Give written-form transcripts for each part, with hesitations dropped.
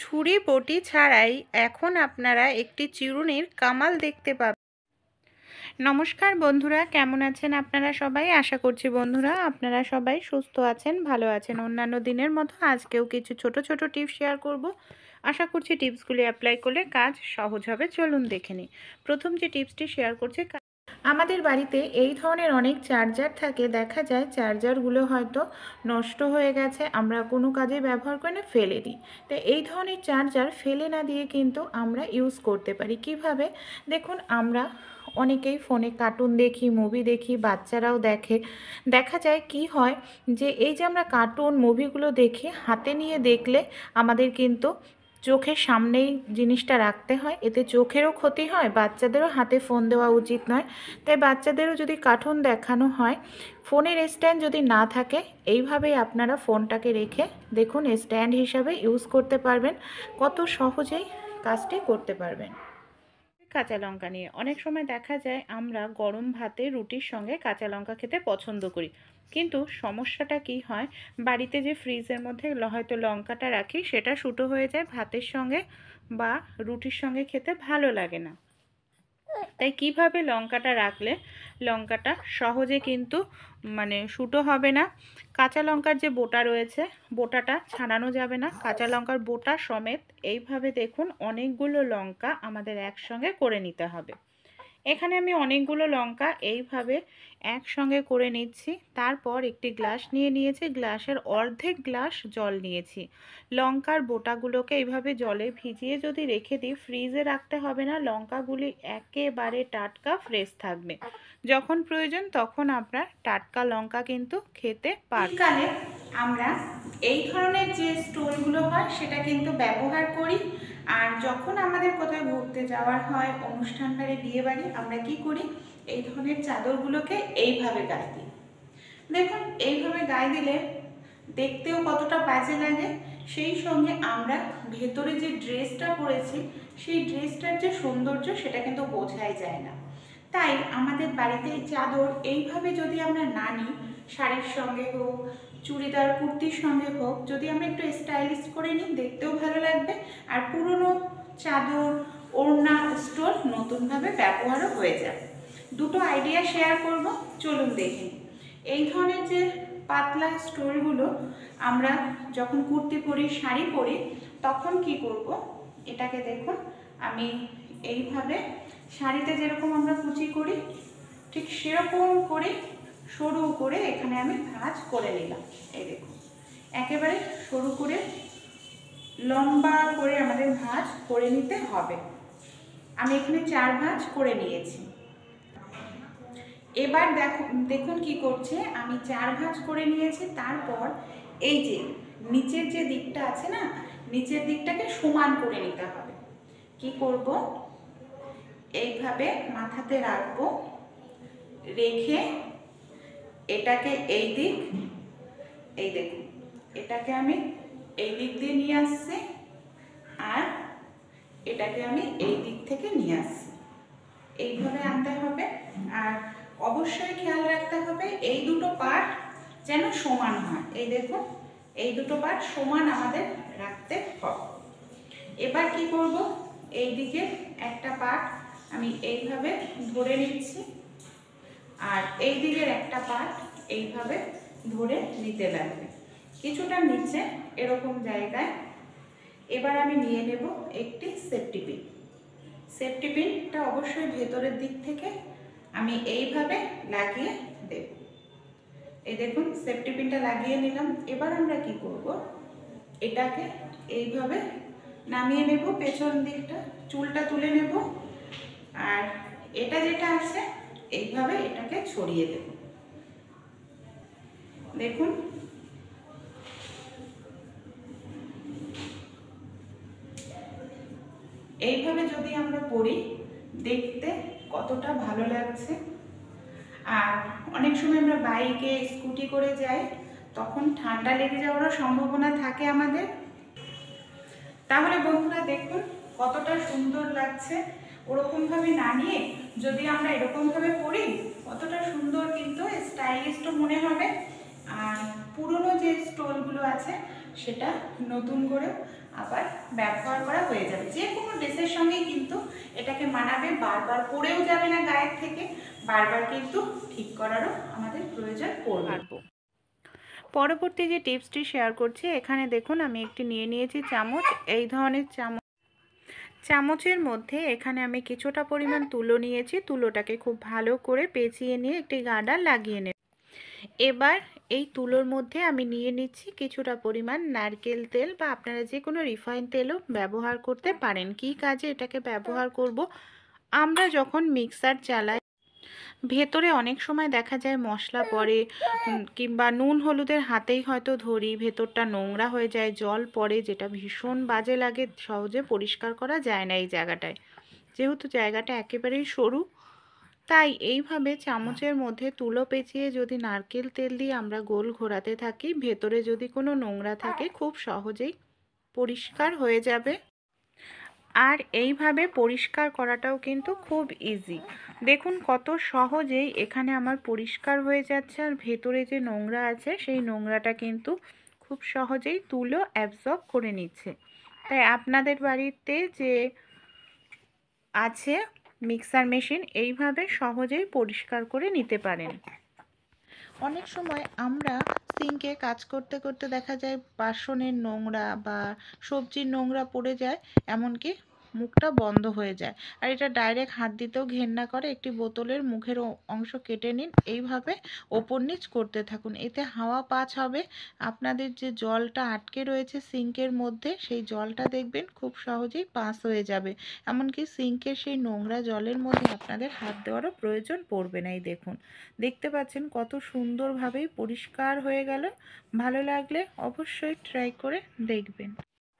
ছুরি বটি ছাড়াই এখন আপনারা একটি চিরুনির কামাল দেখতে পাবেন। নমস্কার বন্ধুরা, কেমন আছেন আপনারা সবাই? আশা করছি বন্ধুরা আপনারা সবাই সুস্থ আছেন, ভালো আছেন। অন্যান্য দিনের মতো আজকেও কিছু ছোট ছোট টিপস শেয়ার করব। আশা করছি টিপসগুলি অ্যাপ্লাই করলে কাজ সহজ হবে। চলুন দেখে নিই। প্রথম যে টিপসটি শেয়ার করছি, আমাদের বাড়িতে এই ধরনের অনেক চার্জার থাকে। দেখা যায় চার্জারগুলো হয়তো নষ্ট হয়ে গেছে, আমরা কোনো কাজে ব্যবহার করে না, ফেলে দিই। তো এই ধরনের চার্জার ফেলে না দিয়ে কিন্তু আমরা ইউজ করতে পারি। কিভাবে? দেখুন, আমরা অনেকেই ফোনে কার্টুন দেখি, মুভি দেখি, বাচ্চারাও দেখে। দেখা যায় কি হয় যে এই যে আমরা কার্টুন মুভিগুলো দেখি, হাতে নিয়ে দেখলে আমাদের কিন্তু চোখের সামনেই জিনিসটা রাখতে হয়, এতে চোখেরও ক্ষতি হয়, বাচ্চাদেরও হাতে ফোন দেওয়া উচিত নয়। তাই বাচ্চাদেরও যদি কার্টুন দেখানো হয়, ফোনের স্ট্যান্ড যদি না থাকে, এইভাবেই আপনারা ফোনটাকে রেখে দেখুন স্ট্যান্ড হিসাবে ইউজ করতে পারবেন। কত সহজেই কাজটি করতে পারবেন। কাঁচা লঙ্কা নিয়ে অনেক সময় দেখা যায় আমরা গরম ভাতে রুটির সঙ্গে কাঁচা লঙ্কা খেতে পছন্দ করি, কিন্তু সমস্যাটা কি হয়, বাড়িতে যে ফ্রিজের মধ্যে হয়তো লঙ্কাটা রাখি সেটা শুটো হয়ে যায়, ভাতের সঙ্গে বা রুটির সঙ্গে খেতে ভালো লাগে না। তাই কিভাবে লঙ্কাটা রাখলে লঙ্কাটা সহজে কিন্তু শুটো হবে না। কাঁচা লঙ্কার যে বোটা রয়েছে, বোটাটা ছাড়ানো যাবে না, কাঁচা লঙ্কার বোটা সমেত এইভাবে দেখুন অনেকগুলো লঙ্কা আমাদের একসঙ্গে করে নিতে হবে। এখানে আমি অনেকগুলো লঙ্কা এইভাবে একসঙ্গে করে নিচ্ছি। তারপর একটি গ্লাস নিয়ে নিয়েছি, গ্লাসের অর্ধেক গ্লাস জল নিয়েছি। লঙ্কার বোটাগুলোকে এইভাবে জলে ভিজিয়ে যদি রেখে দিই, ফ্রিজে রাখতে হবে না, লঙ্কাগুলি একেবারে টাটকা ফ্রেশ থাকবে। যখন প্রয়োজন তখন আপনার টাটকা লঙ্কা কিন্তু খেতে পারবেন। শীতকালে আমরা এই ধরনের যে স্টোলগুলো হয় সেটা কিন্তু ব্যবহার করি। আর যখন আমাদের কোথায় ঘুরতে যাওয়ার হয়, অনুষ্ঠান বাড়ি, বিয়ে বাড়ি, আমরা কি করি, এই ধরনের চাদরগুলোকে এইভাবে গায়ে দিই। দেখুন এইভাবে গায়ে দিলে দেখতেও কতটা বাজে লাগে, সেই সঙ্গে আমরা ভেতরে যে ড্রেসটা পরেছি সেই ড্রেসটার যে সৌন্দর্য সেটা কিন্তু বোঝাই যায় না। তাই আমাদের বাড়িতে চাদর এইভাবে যদি আমরা না নিই, শাড়ির সঙ্গে হোক, চুড়িদার কুর্তির সঙ্গে হোক, যদি আমরা একটু স্টাইলিশ করে নিই, দেখতেও ভালো লাগবে। আর পুরনো চাদর, ওড়না, স্টোল নতুনভাবে ব্যবহারও হয়ে যাবে। দুটো আইডিয়া শেয়ার করব, চলুন দেখে নিই। এই ধরনের যে পাতলা স্টোলগুলো আমরা যখন কুর্তি পরি, শাড়ি পরি, তখন কি করব, এটাকে দেখুন আমি এইভাবে শাড়িতে যেরকম আমরা কুচি করি ঠিক সেরকম করে সরু করে এখানে আমি ভাঁজ করে নিলাম। এই দেখুন একেবারে সরু করে লম্বা করে আমাদের ভাঁজ করে নিতে হবে। আমি এখানে 4 ভাঁজ করে নিয়েছি। এবার দেখুন কি করছে, আমি 4 ভাঁজ করে নিয়েছি। তারপর এই যে নিচের যে দিকটা আছে না, নিচের দিকটাকে সমান করে নিতে হবে। কি করব, এইভাবে মাথাতে রাখবো, রেখে এটাকে এই দিক, এই দেখুন এটাকে আমি এই দিক দিয়ে নিয়ে আসছি, আর এটাকে আমি এই দিক থেকে নিয়ে আসছি। এইভাবে আনতে হবে। আর অবশ্যই খেয়াল রাখতে হবে এই দুটো পার্ট যেন সমান হয়। এই দেখুন এই দুটো পার্ট সমান আমাদের রাখতে হবে। এবার কি করব, এই দিকে একটা পার্ট আমি এইভাবে ধরে নিচ্ছি, আর এই দিকের একটা পার্ট এইভাবে ধরে নিতে লাগবে কিছুটা নিচে এরকম জায়গায়। এবার আমি নিয়ে নেব একটি সেফটি পিন। সেফটি পিনটা অবশ্যই ভেতরের দিক থেকে আমি এইভাবে লাগিয়ে দেব। এই দেখুন সেফটি পিনটা লাগিয়ে নিলাম। এবার আমরা কি করব, এটাকে এইভাবে নামিয়ে নেব, পেছন দিকটা চুলটা তুলে নেব, আর এটা যেটা আছে এইভাবে এটাকে ছড়িয়ে দেব। দেখুন এইভাবে যদি আমরা পরি, দেখতে কতটা ভালো লাগছে। আর অনেক সময় আমরা বাইকে, স্কুটি করে যাই, তখন ঠান্ডা লেগে যাওয়ারও সম্ভাবনা থাকে আমাদের। তাহলে বন্ধুরা দেখুন কতটা সুন্দর লাগছে। ওরকমভাবে না নিয়ে যদি আমরা এরকমভাবে পরি, কতটা সুন্দর কিন্তু স্টাইলিশও মনে হবে। আর পুরনো যে স্টোলগুলো আছে সেটা নতুন করে আবার ব্যবহার করা হয়ে যাবে। যে কোনো ড্রেসের সঙ্গে কিন্তু এটাকে মানাবে, বারবার পরেও যাবে না গায়ের থেকে, বারবার কিন্তু ঠিক করারও আমাদের প্রয়োজন পড়বে। পরবর্তী যে টিপসটি শেয়ার করছি, এখানে দেখুন আমি একটি নিয়ে নিয়েছি চামচ। এই ধরনের চামচের মধ্যে এখানে আমি কিছুটা পরিমাণ তুলো নিয়েছি। তুলোটাকে খুব ভালো করে পেঁচিয়ে নিয়ে একটি গার্ডার লাগিয়ে নেব। এবার এই তুলোর মধ্যে আমি নিয়ে নিচ্ছি কিছুটা পরিমাণ নারকেল তেল, বা আপনারা যে কোনো রিফাইন তেলও ব্যবহার করতে পারেন। কি কাজে এটাকে ব্যবহার করব? আমরা যখন মিক্সার চালাই, ভেতরে অনেক সময় দেখা যায় মশলা পড়ে, কিংবা নুন হলুদের হাতেই হয়তো ধরি, ভেতরটা নোংরা হয়ে যায়, জল পড়ে, যেটা ভীষণ বাজে লাগে, সহজে পরিষ্কার করা যায় না এই জায়গাটায়। যেহেতু জায়গাটা একেবারেই সরু, তাই এইভাবে চামচের মধ্যে তুলো পেঁচিয়ে যদি নারকেল তেল দিয়ে আমরা গোল ঘোরাতে থাকি, ভেতরে যদি কোনো নোংরা থাকে খুব সহজেই পরিষ্কার হয়ে যাবে। আর এইভাবে পরিষ্কার করাটাও কিন্তু খুব ইজি। দেখুন কত সহজেই এখানে আমার পরিষ্কার হয়ে যাচ্ছে, আর ভেতরে যে নোংরা আছে সেই নোংরাটা কিন্তু খুব সহজেই তুলো অ্যাবজর্ব করে নিচ্ছে। তাই আপনাদের বাড়িতে যে আছে মিক্সার মেশিন, এইভাবে সহজেই পরিষ্কার করে নিতে পারেন। অনেক সময় আমরা সিঙ্কে কাজ করতে করতে দেখা যায় বাসনের নোংরা বা সবজির নোংরা পড়ে যায়, এমনকি মুখটা বন্ধ হয়ে যায়। আর এটা ডাইরেক্ট হাত দিতেও ঘেন্না করে। একটি বোতলের মুখের অংশ কেটে নিন, এইভাবে ওপর নিচ করতে থাকুন, এতে হাওয়া পাস হবে। আপনাদের যে জলটা আটকে রয়েছে সিঙ্কের মধ্যে, সেই জলটা দেখবেন খুব সহজেই পাস হয়ে যাবে। এমনকি সিঙ্কের সেই নোংরা জলের মধ্যে আপনাদের হাত দেওয়ারও প্রয়োজন পড়বে না। এই দেখুন, দেখতে পাচ্ছেন কত সুন্দরভাবেই পরিষ্কার হয়ে গেল। ভালো লাগলে অবশ্যই ট্রাই করে দেখবেন।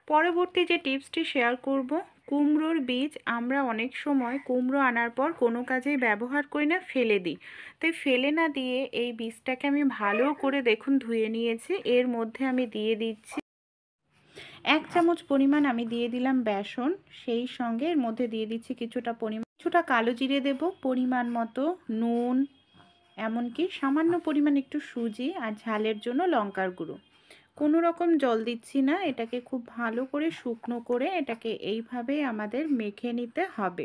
পরবর্তী যে টিপসটি শেয়ার করব, কুমড়োর বীজ। আমরা অনেক সময় কুমড়ো আনার পর কোনো কাজেই ব্যবহার করি না, ফেলে দিই। তাই ফেলে না দিয়ে এই বীজটাকে আমি ভালো করে দেখুন ধুয়ে নিয়েছি। এর মধ্যে আমি দিয়ে দিচ্ছি 1 চামচ পরিমাণ আমি দিয়ে দিলাম বেসন, সেই সঙ্গে এর মধ্যে দিয়ে দিচ্ছি কিছুটা কালো জিরে দেব, পরিমাণ মতো নুন, এমনকি সামান্য পরিমাণ একটু সুজি, আর ঝালের জন্য লঙ্কার গুঁড়ো। কোনো রকম জল দিচ্ছি না। এটাকে খুব ভালো করে শুকনো করে এটাকে এইভাবে আমাদের মেখে নিতে হবে।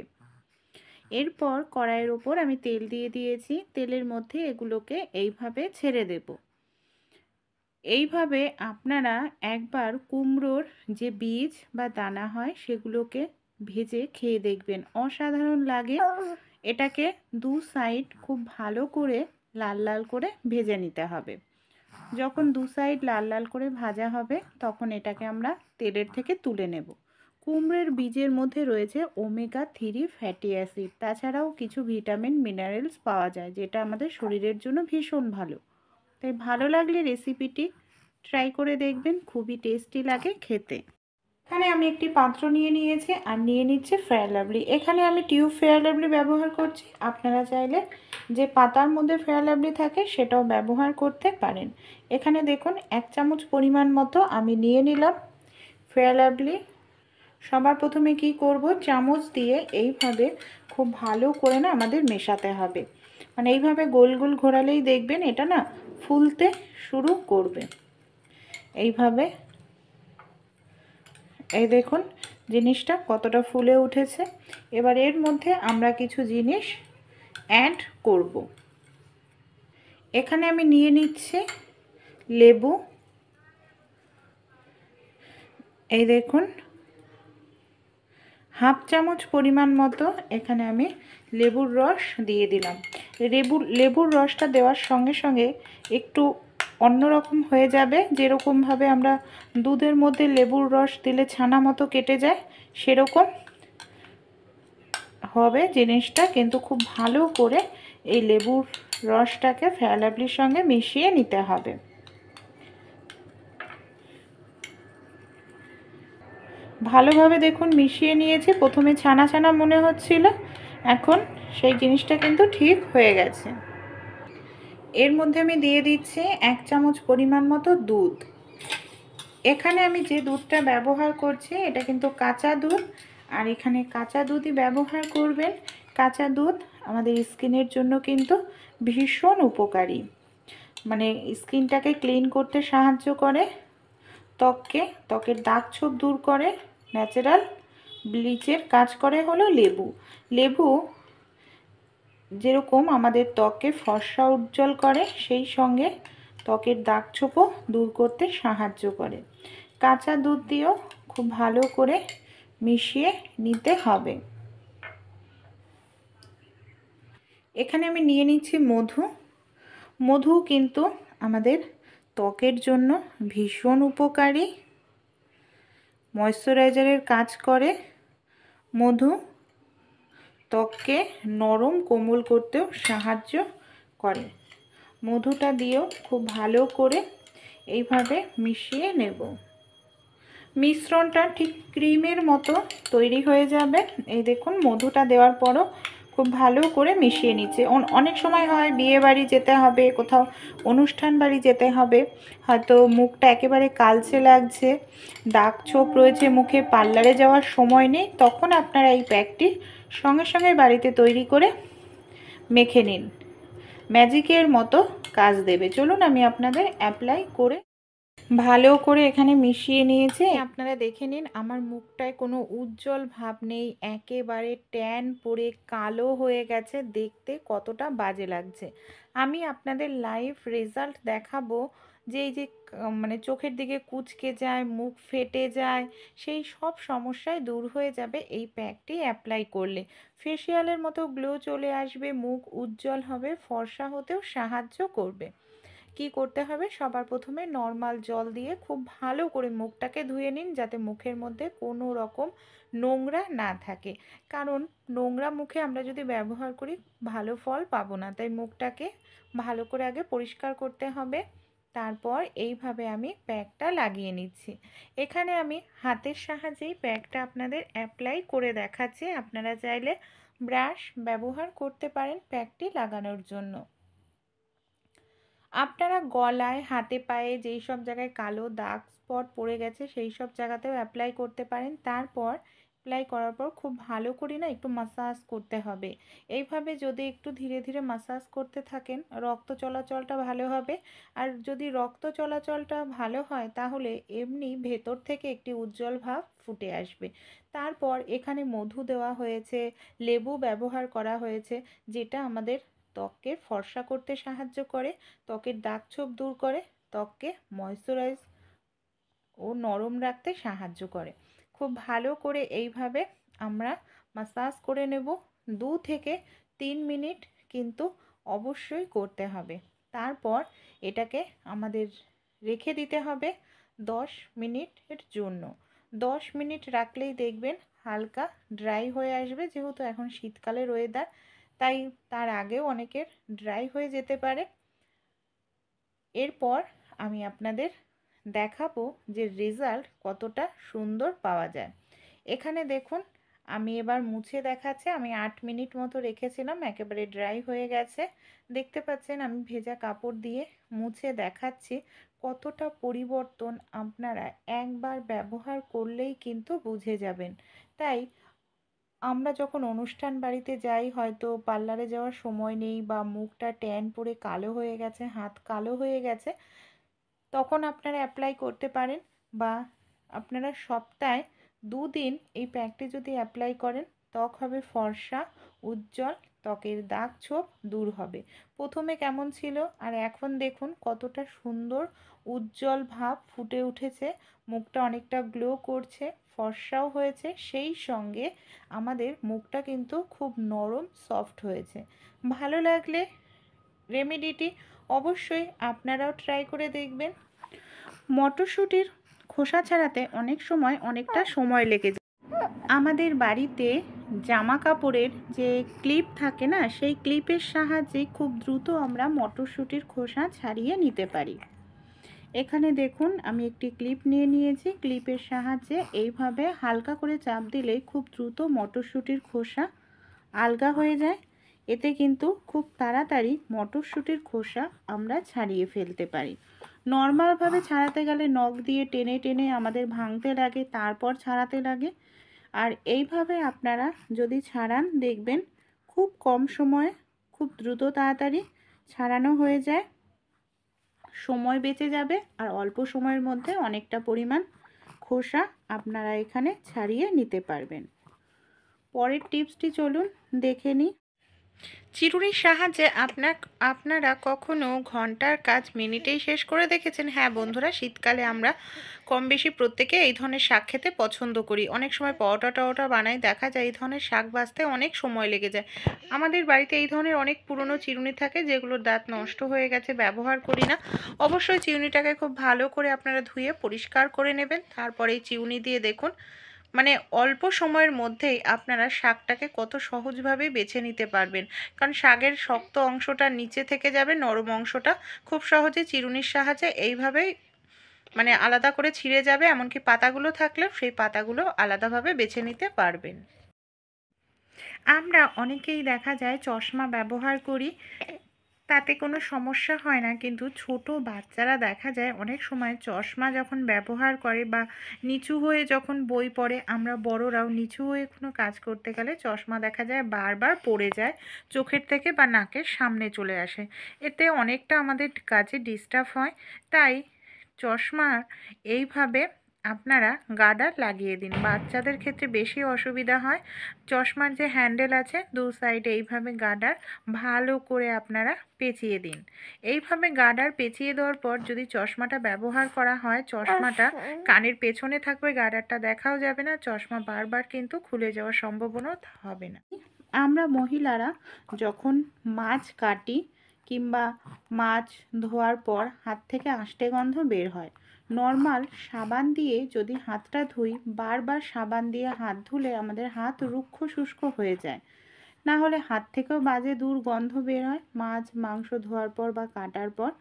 এরপর কড়াইয়ের ওপর আমি তেল দিয়ে দিয়েছি। তেলের মধ্যে এগুলোকে এইভাবে ছেড়ে দেব। এইভাবে আপনারা একবার কুমড়োর যে বীজ বা দানা হয় সেগুলোকে ভেজে খেয়ে দেখবেন, অসাধারণ লাগে। এটাকে দু সাইড খুব ভালো করে লাল লাল করে ভেজে নিতে হবে। যখন দু সাইড লাল লাল করে ভাজা হবে, তখন এটাকে আমরা তেলের থেকে তুলে নেব। কুমড়োর বীজের মধ্যে রয়েছে ওমেগা 3 ফ্যাটি অ্যাসিড, তাছাড়াও কিছু ভিটামিন মিনারেলস পাওয়া যায়, যেটা আমাদের শরীরের জন্য ভীষণ ভালো। তাই ভালো লাগলে রেসিপিটি ট্রাই করে দেখবেন, খুবই টেস্টি লাগে খেতে। এখানে আমি একটি পাত্র নিয়ে নিয়েছি, আর নিয়ে নিচ্ছে ফেয়ার লাভলি। এখানে আমি টিউব ফেয়ার লাভলি ব্যবহার করছি। আপনারা চাইলে যে পাতার মধ্যে ফেয়ার লাভলি থাকে সেটাও ব্যবহার করতে পারেন। এখানে দেখুন 1 চামচ পরিমাণ মতো আমি নিয়ে নিলাম ফেয়ার লাভলি। সবার প্রথমে কি করব, চামচ দিয়ে এইভাবে খুব ভালো করে না আমাদের মেশাতে হবে। মানে এইভাবে গোল গোল ঘোরালেই দেখবেন এটা না ফুলতে শুরু করবে। এইভাবে এই দেখুন জিনিসটা কতটা ফুলে উঠেছে। এবার এর মধ্যে আমরা কিছু জিনিস অ্যাড করব। এখানে আমি নিয়ে নিচ্ছি লেবু। এই দেখুন হাফ চামচ পরিমাণ মতো এখানে আমি লেবুর রস দিয়ে দিলাম। লেবুর রসটা দেওয়ার সঙ্গে সঙ্গে একটু অন্যরকম হয়ে যাবে। যেরকমভাবে আমরা দুধের মধ্যে লেবুর রস দিলে ছানা মতো কেটে যায়, সেরকম হবে জিনিসটা। কিন্তু খুব ভালো করে এই লেবুর রসটাকে ফেয়ার লাভলির সঙ্গে মিশিয়ে নিতে হবে। ভালোভাবে দেখুন মিশিয়ে নিয়েছি। প্রথমে ছানা ছানা মনে হচ্ছিল, এখন সেই জিনিসটা কিন্তু ঠিক হয়ে গেছে। এর মধ্যে আমি দিয়ে দিচ্ছি 1 চামচ পরিমাণ মতো দুধ। এখানে আমি যে দুধটা ব্যবহার করছি এটা কিন্তু কাঁচা দুধ, আর এখানে কাঁচা দুধই ব্যবহার করবেন। কাঁচা দুধ আমাদের স্কিনের জন্য কিন্তু ভীষণ উপকারী, মানে স্কিনটাকে ক্লিন করতে সাহায্য করে। ত্বকের দাগ ছোপ দূর করে। ন্যাচারাল ব্লিচের কাজ করে হলো লেবু। লেবু যেরকম আমাদের ত্বকে ফর্সা উজ্জ্বল করে, সেই সঙ্গে ত্বকের দাগ ছোপও দূর করতে সাহায্য করে। কাঁচা দুধ দিয়েও খুব ভালো করে মিশিয়ে নিতে হবে। এখানে আমি নিয়ে নিচ্ছি মধু। মধু কিন্তু আমাদের ত্বকের জন্য ভীষণ উপকারী, ময়শ্চারাইজারের কাজ করে। মধু ত্বককে নরম কোমল করতেও সাহায্য করে। মধুটা দিয়েও খুব ভালো করে এইভাবে মিশিয়ে নেব। মিশ্রণটা ঠিক ক্রিমের মতো তৈরি হয়ে যাবে। এই দেখুন, মধুটা দেওয়ার পরও খুব ভালো করে মিশিয়ে নিচ্ছে। অনেক সময় হয় বিয়ে বাড়ি যেতে হবে, কোথাও অনুষ্ঠান বাড়ি যেতে হবে, হয়তো মুখটা একেবারে কালচে লাগছে, দাগ ছোপ রয়েছে মুখে, পার্লারে যাওয়ার সময় নেই, তখন আপনারা এই প্যাকটি সঙ্গে সঙ্গে বাড়িতে তৈরি করে মেখে নিন। ম্যাজিকের মতো কাজ দেবে। চলুন আমি আপনাদের অ্যাপ্লাই করে ভালো করে এখানে মিশিয়ে নিয়েছি। আপনারা দেখে নিন, আমার মুখটায় কোনো উজ্জ্বল ভাব নেই, একেবারে ট্যান পড়ে কালো হয়ে গেছে, দেখতে কতটা বাজে লাগছে। আমি আপনাদের লাইভ রেজাল্ট দেখাবো যে এই যে মানে চোখের দিকে কুঁচকে যায়, মুখ ফেটে যায়, সেই সব সমস্যায় দূর হয়ে যাবে এই প্যাকটি অ্যাপ্লাই করলে। ফেসিয়ালের মতো গ্লো চলে আসবে, মুখ উজ্জ্বল হবে, ফর্সা হতেও সাহায্য করবে। কি করতে হবে, সবার প্রথমে নর্মাল জল দিয়ে খুব ভালো করে মুখটাকে ধুয়ে নিন, যাতে মুখের মধ্যে কোনো রকম নোংরা না থাকে। কারণ নোংরা মুখে আমরা যদি ব্যবহার করি ভালো ফল পাবো না, তাই মুখটাকে ভালো করে আগে পরিষ্কার করতে হবে। তারপর এইভাবে আমি প্যাকটা লাগিয়ে নিচ্ছি। এখানে আমি হাতের সাহায্যেই প্যাকটা আপনাদের অ্যাপ্লাই করে দেখাচ্ছি। আপনারা চাইলে ব্রাশ ব্যবহার করতে পারেন প্যাকটি লাগানোর জন্য। আপনারা গলায়, হাতে পায়ে যেই সব জায়গায় কালো দাগ স্পট পড়ে গেছে সেই সব জায়গাতেও অ্যাপ্লাই করতে পারেন। তারপর অ্যাপ্লাই করার পর খুব ভালো করে না একটু মাসাজ করতে হবে। এইভাবে যদি একটু ধীরে ধীরে মাসাজ করতে থাকেন, রক্ত চলাচলটা ভালো হবে। আর যদি রক্ত চলাচলটা ভালো হয় তাহলে এমনি ভেতর থেকে একটি উজ্জ্বল ভাব ফুটে আসবে। তারপর এখানে মধু দেওয়া হয়েছে, লেবু ব্যবহার করা হয়েছে, যেটা আমাদের ত্বককে ফর্সা করতে সাহায্য করে, ত্বকের দাগ ছোপ দূর করে, ত্বককে ময়শ্চারাইজ ও নরম রাখতে সাহায্য করে। খুব ভালো করে এইভাবে আমরা মাসাজ করে নেব। 2 থেকে 3 মিনিট কিন্তু অবশ্যই করতে হবে। তারপর এটাকে আমাদের রেখে দিতে হবে 10 মিনিটের জন্য। 10 মিনিট রাখলেই দেখবেন হালকা ড্রাই হয়ে আসবে, যেহেতু এখন শীতকালের ওয়েদার, তাই তার আগেও অনেকের ড্রাই হয়ে যেতে পারে। এরপর আমি আপনাদের দেখাবো যে রেজাল্ট কতটা সুন্দর পাওয়া যায়। এখানে দেখুন, আমি এবার মুছে দেখাচ্ছি। আমি 8 মিনিট মতো রেখেছিলাম, একেবারে ড্রাই হয়ে গেছে। দেখতে পাচ্ছেন আমি ভেজা কাপড় দিয়ে মুছে দেখাচ্ছি কতটা পরিবর্তন আপনারা একবার ব্যবহার করলেই কিন্তু বুঝে যাবেন। তাই আমরা যখন অনুষ্ঠান বাড়িতে যাই, হয়তো পার্লারে যাওয়ার সময় নেই বা মুখটা ট্যান পড়ে কালো হয়ে গেছে, হাত কালো হয়ে গেছে, তখন আপনারা অ্যাপ্লাই করতে পারেন। বা আপনারা সপ্তাহে 2 দিন এই প্যাকটি যদি অ্যাপ্লাই করেন, ত্বক হবে ফর্সা, উজ্জ্বল, ত্বকের দাগ ছোপ দূর হবে। প্রথমে কেমন ছিল আর এখন দেখুন কতটা সুন্দর উজ্জ্বল ভাব ফুটে উঠেছে, মুখটা অনেকটা গ্লো করছে, ফর্সাও হয়েছে, সেই সঙ্গে আমাদের মুখটা কিন্তু খুব নরম সফট হয়েছে। ভালো লাগলে রেমেডিটি অবশ্যই আপনারাও ট্রাই করে দেখবেন। মটরশুঁটির খোসা ছাড়াতে অনেক সময় অনেকটা সময় লেগে যায়। আমাদের বাড়িতে জামা কাপড়ের যে ক্লিপ থাকে না, সেই ক্লিপের সাহায্যে খুব দ্রুত আমরা মটরশুঁটির খোসা ছাড়িয়ে নিতে পারি। এখানে দেখুন আমি একটি ক্লিপ নিয়ে নিয়েছি। ক্লিপের সাহায্যে এইভাবে হালকা করে চাপ দিলেই খুব দ্রুত মটরশুঁটির খোসা আলগা হয়ে যায়। এতে কিন্তু খুব তাড়াতাড়ি মটরশুঁটির খোসা আমরা ছাড়িয়ে ফেলতে পারি। নর্মালভাবে ছাড়াতে গেলে নখ দিয়ে টেনে টেনে আমাদের ভাঙতে লাগে, তারপর ছাড়াতে লাগে। আর এইভাবে আপনারা যদি ছাড়ান, দেখবেন খুব কম সময়ে খুব দ্রুত তাড়াতাড়ি ছাড়ানো হয়ে যায়। সময় বেঁচে যাবে আর অল্প সময়ের মধ্যে অনেকটা পরিমাণ খোসা আপনারা এখানে ছাড়িয়ে নিতে পারবেন। পরের টিপসটি চলুন দেখে নিই। চিরুনির সাহায্যে আপনারা কখনো ঘন্টার কাজ মিনিটেই শেষ করে দেখেছেন? হ্যাঁ বন্ধুরা, শীতকালে আমরা কম বেশি প্রত্যেকে এই ধরনের শাক খেতে পছন্দ করি। অনেক সময় পরোটা টরোটা বানাই, দেখা যায় এই ধরনের শাক ভাজতে অনেক সময় লেগে যায়। আমাদের বাড়িতে এই ধরনের অনেক পুরনো চিরুনি থাকে যেগুলোর দাঁত নষ্ট হয়ে গেছে, ব্যবহার করি না। অবশ্যই চিরুনিটাকে খুব ভালো করে আপনারা ধুয়ে পরিষ্কার করে নেবেন। তারপরে এই চিরুনি দিয়ে দেখুন মানে অল্প সময়ের মধ্যেই আপনারা শাকটাকে কত সহজভাবে বেছে নিতে পারবেন। কারণ শাকের শক্ত অংশটা নিচে থেকে যাবে, নরম অংশটা খুব সহজে চিরুনির সাহায্যে এইভাবেই মানে আলাদা করে ছিঁড়ে যাবে। এমনকি পাতাগুলো থাকলেও সেই পাতাগুলো আলাদাভাবে বেছে নিতে পারবেন। আমরা অনেকেই দেখা যায় চশমা ব্যবহার করি, তাতে কোনো সমস্যা হয় না, কিন্তু ছোট বাচ্চারা দেখা যায় অনেক সময় চশমা যখন ব্যবহার করে বা নিচু হয়ে যখন বই পড়ে, আমরা বড়রাও নিচু হয়ে কোনো কাজ করতে গেলে চশমা দেখা যায় বারবার পড়ে যায় চোখের থেকে বা নাকের সামনে চলে আসে। এতে অনেকটা আমাদের কাজে ডিস্টার্ব হয়। তাই চশমা এইভাবে আপনারা গার্ডার লাগিয়ে দিন। বাচ্চাদের ক্ষেত্রে বেশি অসুবিধা হয়। চশমার যে হ্যান্ডেল আছে দু সাইডে এইভাবে গার্ডার ভালো করে আপনারা পেঁচিয়ে দিন। এইভাবে গার্ডার পেঁচিয়ে দেওয়ার পর যদি চশমাটা ব্যবহার করা হয়, চশমাটা কানের পেছনে থাকবে, গার্ডারটা দেখাও যাবে না, চশমা বারবার কিন্তু খুলে যাওয়ার সম্ভাবনা হবে না। আমরা মহিলারা যখন মাছ কাটি কিংবা মাছ ধোয়ার পর হাত থেকে আষ্টে গন্ধ বের হয়, নর্মাল সাবান দিয়ে যদি হাতটা ধুই, বারবার সাবান দিয়ে হাত ধুলে আমাদের হাত রুক্ষ শুষ্ক হয়ে যায়, না হলে হাত থেকেও বাজে দুর্গন্ধ বের হয় মাছ মাংস ধোয়ার পর বা কাটার পর।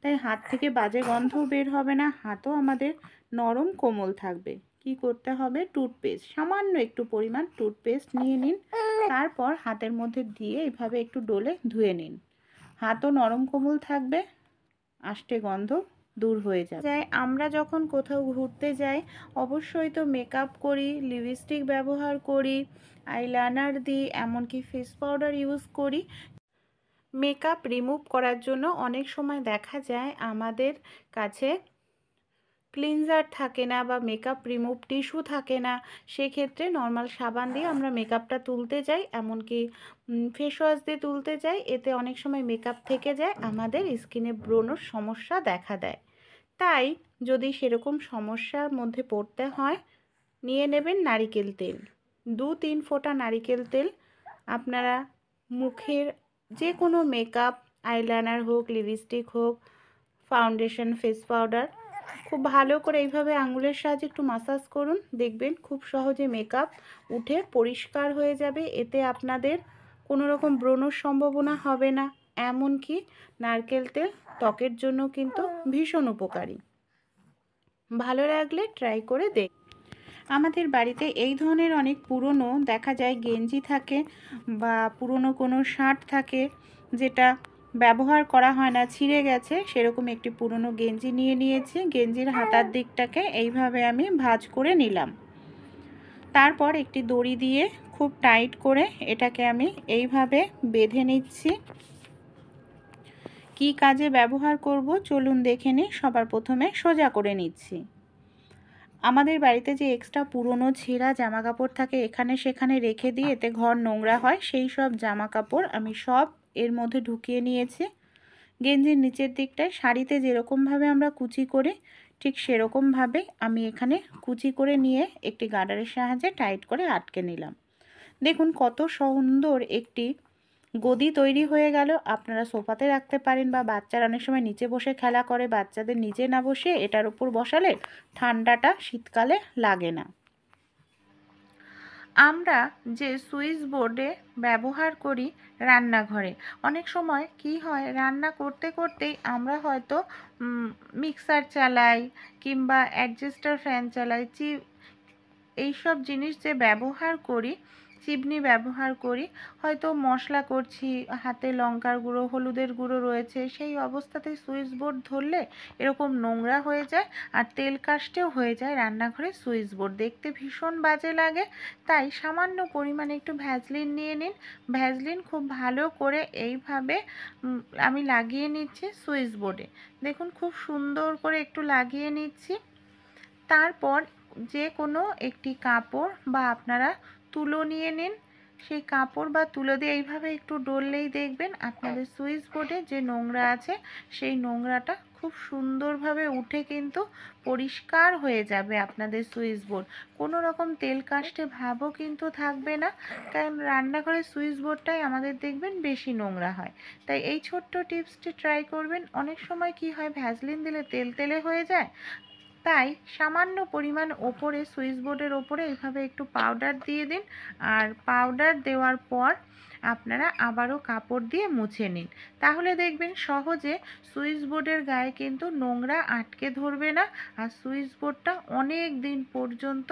তাই হাত থেকে বাজে গন্ধও বের হবে না, হাতও আমাদের নরম কোমল থাকবে। কি করতে হবে, টুথপেস্ট, সামান্য একটু পরিমাণ টুথপেস্ট নিয়ে নিন, তারপর হাতের মধ্যে দিয়ে এইভাবে একটু ডলে ধুয়ে নিন। হাতও নরম কোমল থাকবে, আষ্টে গন্ধ দূর হয়ে যাবে। আমরা যখন কোথাও ঘুরতে যাই অবশ্যই তো মেকআপ করি, লিপস্টিক ব্যবহার করি, আইলাইনার দিই, এমনকি ফেস পাউডার ইউজ করি। মেকআপ রিমুভ করার জন্য অনেক সময় দেখা যায় আমাদের কাছে ক্লিনজার থাকে না বা মেকআপ রিমুভ টিস্যু থাকে না, সেক্ষেত্রে নর্মাল সাবান দিয়ে আমরা মেকআপটা তুলতে যাই, এমনকি ফেস ওয়াশ দিয়ে তুলতে যাই। এতে অনেক সময় মেকআপ থেকে যায়, আমাদের স্কিনে ব্রণর সমস্যা দেখা দেয়। তাই যদি সেরকম সমস্যার মধ্যে পড়তে হয়, নিয়ে নেবেন নারিকেল তেল, 2-3 ফোঁটা নারিকেল তেল। আপনারা মুখের যে কোনো মেকআপ, আইলাইনার হোক, লিপস্টিক হোক, ফাউন্ডেশন, ফেস পাউডার খুব ভালো করে এইভাবে আঙুলের সাহায্যে একটু মাসাজ করুন, দেখবেন খুব সহজে মেকআপ উঠে পরিষ্কার হয়ে যাবে। এতে আপনাদের কোনো রকম ব্রণর সম্ভাবনা হবে না। এমনকি নারকেল তেল ত্বকের জন্য কিন্তু ভীষণ উপকারী। ভালো লাগলে ট্রাই করে দেখ। আমাদের বাড়িতে এই ধরনের অনেক পুরনো দেখা যায় গেঞ্জি থাকে বা পুরনো কোনো শার্ট থাকে যেটা ব্যবহার করা হয় না, ছিঁড়ে গেছে, সেরকম একটি পুরনো গেঞ্জি নিয়ে নিয়েছি। গেঞ্জির হাতার দিকটাকে এইভাবে আমি ভাঁজ করে নিলাম, তারপর একটি দড়ি দিয়ে খুব টাইট করে এটাকে আমি এইভাবে বেঁধে নিচ্ছি। কি কাজে ব্যবহার করব চলুন দেখে নিই। সবার প্রথমে সোজা করে নিচ্ছি। আমাদের বাড়িতে যে এক্সট্রা পুরনো ছেঁড়া জামা কাপড় থাকে এখানে সেখানে রেখে দিই, এতে ঘর নোংরা হয়, সেই সব জামা কাপড় আমি সব এর মধ্যে ঢুকিয়ে নিয়েছি। গেঞ্জির নিচের দিকটায় শাড়িতে যেরকমভাবে আমরা কুচি করি ঠিক সেরকমভাবে আমি এখানে কুচি করে নিয়ে একটি গার্ডারের সাহায্যে টাইট করে আটকে নিলাম। দেখুন কত সুন্দর একটি গদি তৈরি হয়ে গেল। আপনারা সোফাতে রাখতে পারেন বা বাচ্চারা অনেক সময় নিচে বসে খেলা করে, বাচ্চাদের নিচে না বসে এটার উপর বসালে ঠান্ডাটা শীতকালে লাগে না। আমরা যে সুইচ বোর্ডে ব্যবহার করি রান্নাঘরে, অনেক সময় কি হয় রান্না করতে করতেই আমরা হয়তো মিক্সার চালাই কিংবা অ্যাডজাস্টার ফ্যান চালাই, এইসব জিনিস যে ব্যবহার করি চিমনি ব্যবহার করি, হয়তো মশলা করছি, হাতে লঙ্কার গুঁড়ো, হলুদের গুঁড়ো রয়েছে, সেই অবস্থাতে সুইচ বোর্ড ধরলে এরকম নোংরা হয়ে যায় আর তেল কাস্টেও হয়ে যায় রান্নাঘরে সুইচ বোর্ড, দেখতে ভীষণ বাজে লাগে। তাই সামান্য পরিমাণে একটু ভ্যাসলিন নিয়ে নিন। ভ্যাসলিন খুব ভালো করে এইভাবে আমি লাগিয়ে নিচ্ছি সুইচ বোর্ডে। দেখুন খুব সুন্দর করে একটু লাগিয়ে নিচ্ছি। তারপর যে কোনো একটি কাপড় বা আপনারা তুলো নিয়ে নিন, সেই কাপড় বা তুলো দিয়ে এইভাবে একটু ডললেই দেখবেন আপনাদের সুইচ বোর্ডে যে নোংরা আছে সেই নোংরাটা খুব সুন্দরভাবে উঠে কিন্তু পরিষ্কার হয়ে যাবে আপনাদের সুইচ বোর্ড। কোনো রকম তেল কাস্টে ভাবও কিন্তু থাকবে না, কারণ রান্নাঘরের সুইচ বোর্ডটাই আমাদের দেখবেন বেশি নোংরা হয়। তাই এই ছোট্ট টিপসটি ট্রাই করবেন। অনেক সময় কি হয়, ভ্যাসলিন দিলে তেল তেলে হয়ে যায়, তাই সামান্য পরিমাণ ওপরে সুইচ বোর্ডের ওপরে এইভাবে একটু পাউডার দিয়ে দিন। আর পাউডার দেওয়ার পর আপনারা আবারও কাপড় দিয়ে মুছে নিন। তাহলে দেখবেন সহজে সুইচ বোর্ডের গায়ে কিন্তু নোংরা আটকে ধরবে না, আর সুইচ বোর্ডটা অনেক দিন পর্যন্ত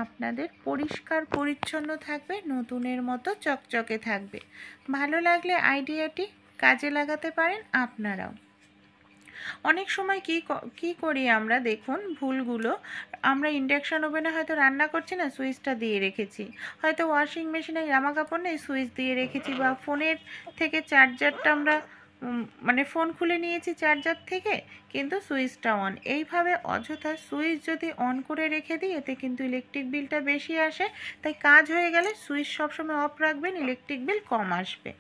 আপনাদের পরিষ্কার পরিচ্ছন্ন থাকবে, নতুনের মতো চকচকে থাকবে। ভালো লাগলে আইডিয়াটি কাজে লাগাতে পারেন আপনারাও। অনেক সময় কি করি আমরা, দেখুন ভুলগুলো, আমরা ইন্ডাকশন ওভেনে হয়তো রান্না করছি না, সুইচটা দিয়ে রেখেছি, হয়তো ওয়াশিং মেশিনে জামা কাপড় নেই, সুইচ দিয়ে রেখেছি, বা ফোনের থেকে চার্জারটা আমরা মানে ফোন খুলে নিয়েছি চার্জার থেকে, কিন্তু সুইচটা অন। এইভাবে অযথা সুইচ যদি অন করে রেখে দিই এতে কিন্তু ইলেকট্রিক বিলটা বেশি আসে। তাই কাজ হয়ে গেলে সুইচ সবসময় অফ রাখবেন, ইলেকট্রিক বিল কম আসবে।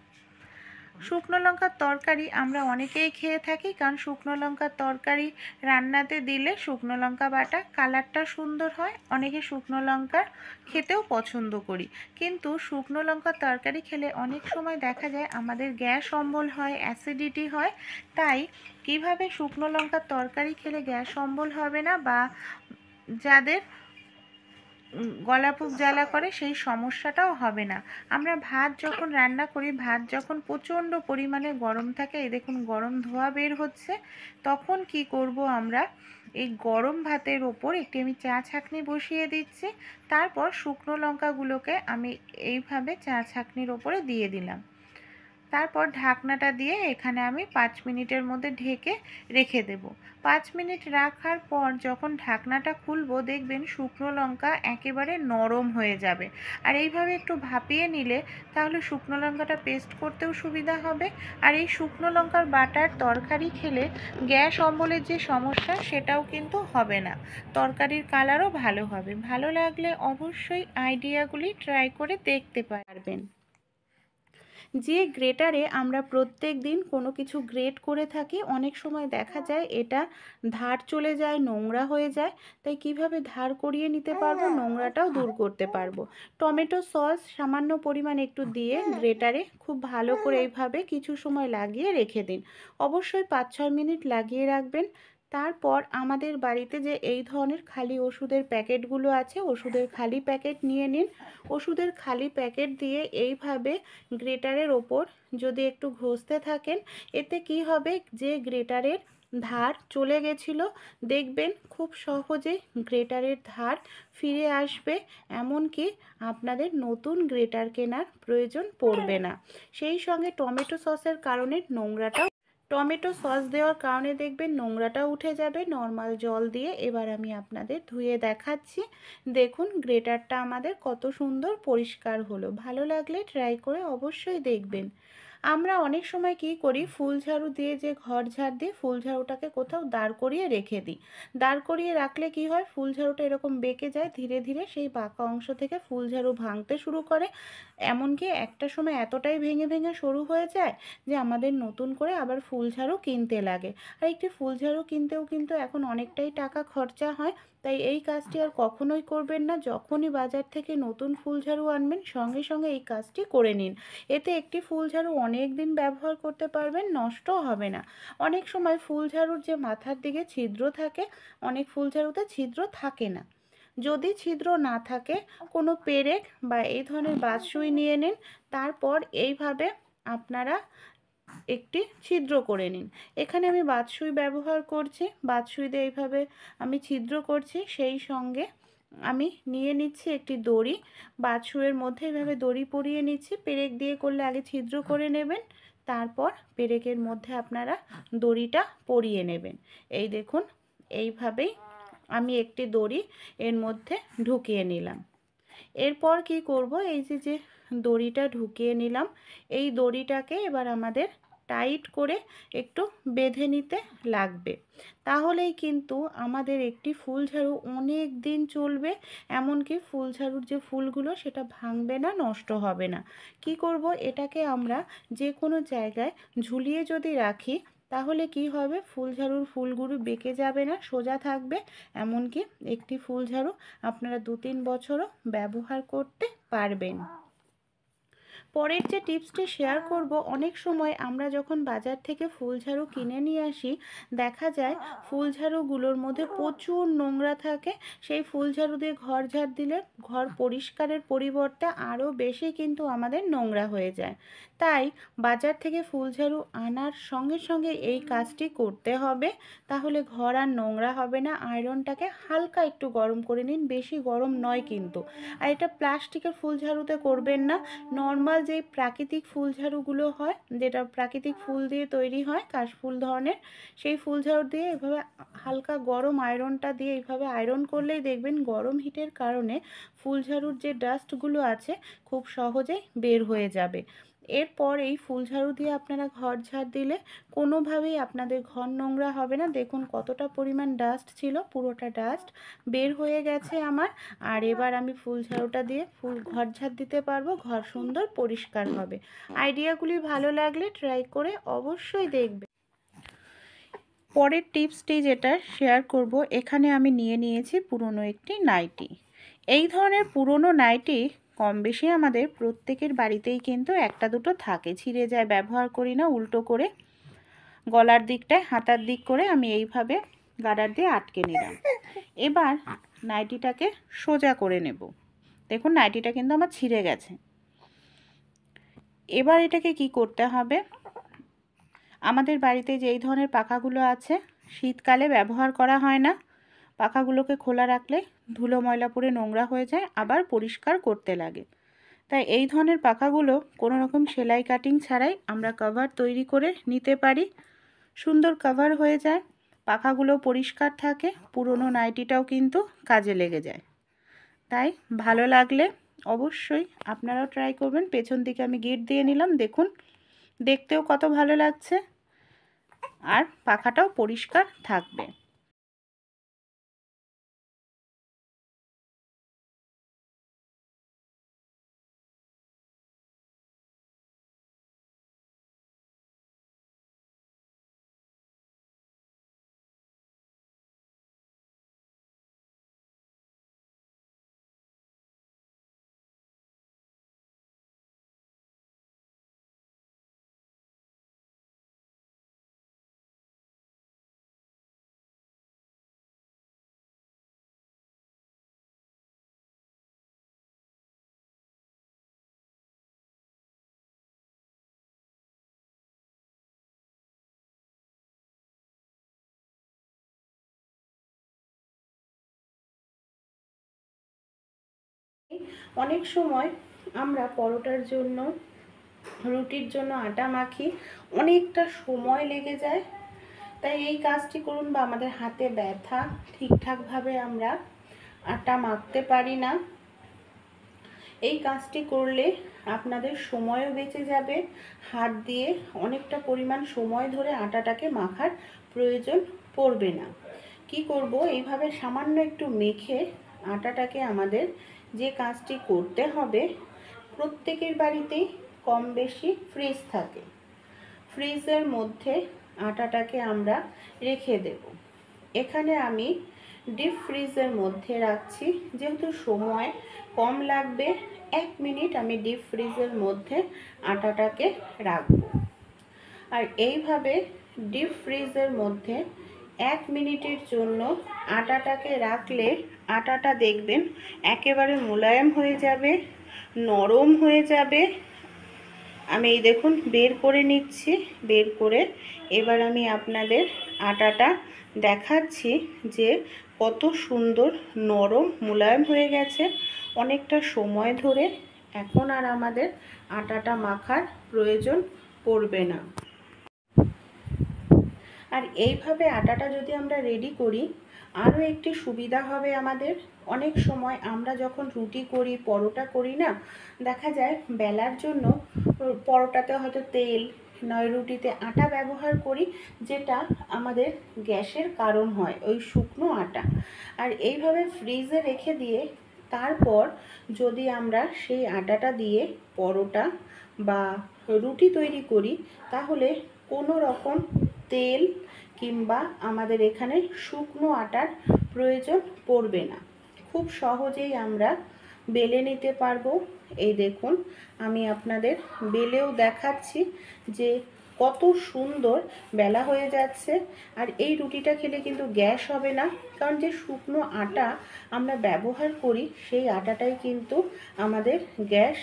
শুকনো লঙ্কার তরকারি আমরা অনেকেই খেয়ে থাকি, কারণ শুকনো লঙ্কার তরকারি রান্নাতে দিলে শুকনো লঙ্কা বাটা কালারটা সুন্দর হয়, অনেকে শুকনো লঙ্কা খেতেও পছন্দ করি। কিন্তু শুকনো লঙ্কার তরকারি খেলে অনেক সময় দেখা যায় আমাদের গ্যাস অম্বল হয়, অ্যাসিডিটি হয়। তাই কিভাবে শুকনো লঙ্কার তরকারি খেলে গ্যাস অম্বল হবে না বা যাদের গলাপুক জ্বালা করে সেই সমস্যাটাও হবে না, আমরা ভাত যখন রান্না করি, ভাত যখন প্রচণ্ড পরিমাণে গরম থাকে, এই দেখুন গরম ধোঁয়া বের হচ্ছে, তখন কি করব আমরা, এই গরম ভাতের ওপর একটি আমি চা ছাঁকনি বসিয়ে দিচ্ছি। তারপর শুকনো লঙ্কাগুলোকে আমি এইভাবে চা ছাঁকনির ওপরে দিয়ে দিলাম। তারপর ঢাকনাটা দিয়ে এখানে আমি 5 মিনিটের মধ্যে ঢেকে রেখে দেব। 5 মিনিট রাখার পর যখন ঢাকনাটা খুলবো দেখবেন শুকনো লঙ্কা একেবারে নরম হয়ে যাবে। আর এইভাবে একটু ভাপিয়ে নিলে তাহলে শুকনো লঙ্কাটা পেস্ট করতেও সুবিধা হবে। আর এই শুকনো লঙ্কার বাটার তরকারি খেলে গ্যাস অম্বলের যে সমস্যা সেটাও কিন্তু হবে না, তরকারির কালারও ভালো হবে। ভালো লাগলে অবশ্যই আইডিয়াগুলি ট্রাই করে দেখতে পারবেন। যে গ্রেটারে আমরা প্রত্যেক দিন কোনো কিছু গ্রেট করে থাকি, অনেক সময় দেখা যায় এটা ধার চলে যায়, নোংরা হয়ে যায়। তাই কিভাবে ধার করিয়ে নিতে পারবো, নোংরাটাও দূর করতে পারবো। টমেটো সস সামান্য পরিমাণ একটু দিয়ে গ্রেটারে খুব ভালো করে এইভাবে কিছু সময় লাগিয়ে রেখে দিন। অবশ্যই 5-6 মিনিট লাগিয়ে রাখবেন। তারপর আমাদের বাড়িতে যে এই ধরনের খালি ওষুধের প্যাকেটগুলো আছে, ওষুধের খালি প্যাকেট নিয়ে নিন। ওষুধের খালি প্যাকেট দিয়ে এইভাবে গ্রেটারের ওপর যদি একটু ঘষতে থাকেন, এতে কি হবে, যে গ্রেটারের ধার চলে গেছিলো দেখবেন খুব সহজেই গ্রেটারের ধার ফিরে আসবে, এমনকি আপনাদের নতুন গ্রেটার কেনার প্রয়োজন পড়বে না। সেই সঙ্গে টমেটো সসের কারণে টমেটো সস দেওয়ার কারণে দেখবেন নোংরাটা উঠে যাবে। নর্মাল জল দিয়ে এবার আমি আপনাদের ধুয়ে দেখাচ্ছি। দেখুন গ্রেটারটা আমাদের কত সুন্দর পরিষ্কার হলো। ভালো লাগলে ট্রাই করে অবশ্যই দেখবেন। আমরা অনেক সময় কি করি, ফুল ঝাড়ু দিয়ে যে ঘর ঝাড় দিই, ফুল ঝাড়ুটাকে কোথাও দাঁড় করিয়ে রেখে দিই। দাঁড় করিয়ে রাখলে কি হয়, ফুল ঝাড়ুটা এরকম বেঁকে যায়, ধীরে ধীরে সেই বাঁকা অংশ থেকে ফুল ঝাড়ু ভাঙতে শুরু করে। এমনকি একটা সময় এতটাই ভেঙে ভেঙে সরু হয়ে যায় যে আমাদের নতুন করে আবার ফুল ঝাড়ু কিনতে লাগে। আর একটি ফুল ঝাড়ু কিনতেও কিন্তু এখন অনেকটাই টাকা খরচা হয়। তাই এই কাজটি আর কখনোই করবেন না। যখনই বাজার থেকে নতুন ফুল ঝাড়ু আনবেন সঙ্গে সঙ্গে এই কাজটি করে নিন। এতে একটি ফুল ঝাড়ু অনেক দিন ব্যবহার করতে পারবেন, নষ্টও হবে না। অনেক সময় ফুল ঝাড়ুর যে মাথার দিকে ছিদ্র থাকে, অনেক ফুল ঝাড়ুতে ছিদ্র থাকে না। যদি ছিদ্র না থাকে, কোনো পেরেক বা এই ধরনের বাঁশসুই নিয়ে নিন। তারপর এইভাবে আপনারা একটি ছিদ্র করে নিন। এখানে আমি বাঁশসুই ব্যবহার করছি, বাঁশসুই দিয়ে এইভাবে আমি ছিদ্র করছি। সেই সঙ্গে আমি নিয়ে নিচ্ছি একটি দড়ি, বাছুরের মধ্যে এভাবে দড়ি পরিয়ে নিচ্ছি। পেরেক দিয়ে করলে আগে ছিদ্র করে নেবেন, তারপর পেরেকের মধ্যে আপনারা দড়িটা পরিয়ে নেবেন। এই দেখুন, এইভাবেই আমি একটি দড়ি এর মধ্যে ঢুকিয়ে নিলাম। এরপর কি করব, এই যে দড়িটা ঢুকিয়ে নিলাম, এই দড়িটাকে এবার আমাদের টাইট করে একটু বেঁধে নিতে লাগবে। তাহলেই কিন্তু আমাদের একটি ফুল ঝাড়ু অনেক দিন চলবে, এমনকি ফুল ঝাড়ুর যে ফুলগুলো সেটা ভাঙবে না, নষ্ট হবে না। কি করব, এটাকে আমরা যে কোনো জায়গায় ঝুলিয়ে যদি রাখি তাহলে কি হবে, ফুল ঝাড়ুর ফুলগুলো বেঁকে যাবে না, সোজা থাকবে। এমনকি একটি ফুল ঝাড়ু আপনারা 2-3 বছরও ব্যবহার করতে পারবেন। পরের যে টিপসটি শেয়ার করব, অনেক সময় আমরা যখন বাজার থেকে ফুল ঝাড়ু কিনে নিয়ে আসি, দেখা যায় ফুল ঝাড়ুগুলোর মধ্যে প্রচুর নোংরা থাকে। সেই ফুল ঝাড়ু দিয়ে ঘর ঝাড় দিলে ঘর পরিষ্কারের পরিবর্তে আরও বেশি কিন্তু আমাদের নোংরা হয়ে যায়। তাই বাজার থেকে ফুল ঝাড়ু আনার সঙ্গে সঙ্গে এই কাজটি করতে হবে, তাহলে ঘর আর নোংরা হবে না। আয়রনটাকে হালকা একটু গরম করে নিন, বেশি গরম নয় কিন্তু। আর এটা প্লাস্টিকের ফুল ঝাড়ুতে করবেন না, নর্মাল যেই প্রাকৃতিক ফুল ঝাড়ুগুলো হয়, যেটা প্রাকৃতিক ফুল দিয়ে তৈরি হয়, কাশফুল ধরনের, সেই ফুল ঝাড়ু দিয়ে এভাবে হালকা গরম আয়রনটা দিয়ে এইভাবে আয়রন করলেই দেখবেন গরম হিটের কারণে ফুল ঝাড়ুর যে ডাস্টগুলো আছে খুব সহজেই বের হয়ে যাবে। এরপর এই ফুল ঝাড়ু দিয়ে আপনারা ঘর ঝাড় দিলে কোনোভাবেই আপনাদের ঘর নোংরা হবে না। দেখুন কতটা পরিমাণ ডাস্ট ছিল, পুরোটা ডাস্ট বের হয়ে গেছে আমার। আর এবার আমি ফুল ঝাড়ুটা দিয়ে ঘর ঝাড় দিতে পারবো, ঘর সুন্দর পরিষ্কার হবে। আইডিয়াগুলি ভালো লাগলে ট্রাই করে অবশ্যই দেখবে। পরের টিপসটি যেটা শেয়ার করব, এখানে আমি নিয়ে নিয়েছি পুরনো একটি নাইটি। এই ধরনের পুরনো নাইটি কম বেশি আমাদের প্রত্যেকের বাড়িতেই কিন্তু একটা দুটো থাকে, ছিঁড়ে যায়, ব্যবহার করি না। উল্টো করে গলার দিকটায় হাতার দিক করে আমি এইভাবে গার্ডার দিয়ে আটকে নিলাম। এবার নাইটিটাকে সোজা করে নেব। দেখুন নাইটিটা কিন্তু আমার ছিঁড়ে গেছে। এবার এটাকে কি করতে হবে, আমাদের বাড়িতে যে এই ধরনের পাখাগুলো আছে, শীতকালে ব্যবহার করা হয় না, পাখাগুলোকে খোলা রাখলে ধুলো ময়লা পড়ে নোংরা হয়ে যায়, আবার পরিষ্কার করতে লাগে। তাই এই ধরনের পাখাগুলো কোনো রকম সেলাই কাটিং ছাড়াই আমরা কভার তৈরি করে নিতে পারি, সুন্দর কভার হয়ে যায়, পাখাগুলো পরিষ্কার থাকে, পুরনো নাইটিটাও কিন্তু কাজে লেগে যায়। তাই ভালো লাগলে অবশ্যই আপনারাও ট্রাই করবেন। পেছন দিকে আমি গিট দিয়ে নিলাম, দেখুন দেখতেও কত ভালো লাগছে, আর পাখাটাও পরিষ্কার থাকবে। অনেক সময় আমরা পরোটার জন্য, রুটির জন্য আটা মাখি, অনেকটা সময় লেগে যায়। তাই এই কাজটি করুন, বা আমাদের হাতে ব্যথা, ঠিকঠাকভাবে আমরা আটা মাখতে পারি না, এই কাজটি করলে আপনাদের সময়ও বেঁচে যাবে, হাত দিয়ে অনেকটা পরিমাণ সময় ধরে আটাটাকে মাখার প্রয়োজন পড়বে না। কি করব, এইভাবে সামান্য একটু মেখে আটাটাকে আমাদের যে কাজটি করতে হবে, প্রত্যেকের বাড়িতেই কম বেশি ফ্রিজ থাকে, ফ্রিজের মধ্যে আটাটাকে আমরা রেখে দেব। এখানে আমি ডিপ ফ্রিজের মধ্যে রাখছি, যেহেতু সময় কম লাগবে, 1 মিনিট আমি ডিপ ফ্রিজের মধ্যে আটাটাকে রাখব। আর এইভাবে ডিপ ফ্রিজের মধ্যে 1 মিনিটের জন্য আটাটাকে রাখলে আটাটা দেখবেন একেবারে মোলায়েম হয়ে যাবে, নরম হয়ে যাবে। আমি এই দেখুন বের করে নিচ্ছি, বের করে এবার আমি আপনাদের আটাটা দেখাচ্ছি যে কত সুন্দর নরম মোলায়েম হয়ে গেছে অনেকটা সময় ধরে। এখন আর আমাদের আটাটা মাখার প্রয়োজন পড়বে না। আর এইভাবে আটাটা যদি আমরা রেডি করি আরও একটি সুবিধা হবে আমাদের। অনেক সময় আমরা যখন রুটি করি, পরোটা করি না, দেখা যায় বেলার জন্য পরোটাতে হয়তো তেল নয় রুটিতে আটা ব্যবহার করি, যেটা আমাদের গ্যাসের কারণ হয়, ওই শুকনো আটা। আর এইভাবে ফ্রিজে রেখে দিয়ে তারপর যদি আমরা সেই আটাটা দিয়ে পরোটা বা রুটি তৈরি করি, তাহলে কোনো রকম তেল কিংবা আমাদের এখানে শুকনো আটার প্রয়োজন পড়বে না। খুব সহজেই আমরা বেলে নিতে পারবো। এই দেখুন, আমি আপনাদের বেলেও দেখাচ্ছি যে কত সুন্দর বেলা হয়ে যাচ্ছে। আর এই রুটিটা খেলে কিন্তু গ্যাস হবে না, কারণ যে শুকনো আটা আমরা ব্যবহার করি সেই আটাটাই কিন্তু আমাদের গ্যাস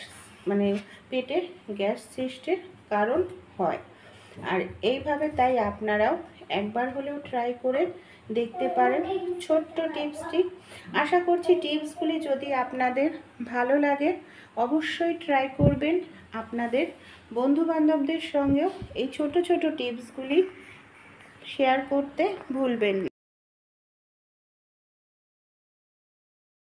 মানে পেটে গ্যাস সৃষ্টির কারণ হয়। আর এইভাবে তাই আপনারাও একবার হলেও ট্রাই করে দেখতে পারেন ছোট্ট টিপসটি। আশা করছি টিপসগুলি যদি আপনাদের ভালো লাগে অবশ্যই ট্রাই করবেন। আপনাদের বন্ধুবান্ধবদের সঙ্গেও এই ছোট ছোট টিপসগুলি শেয়ার করতে ভুলবেন না।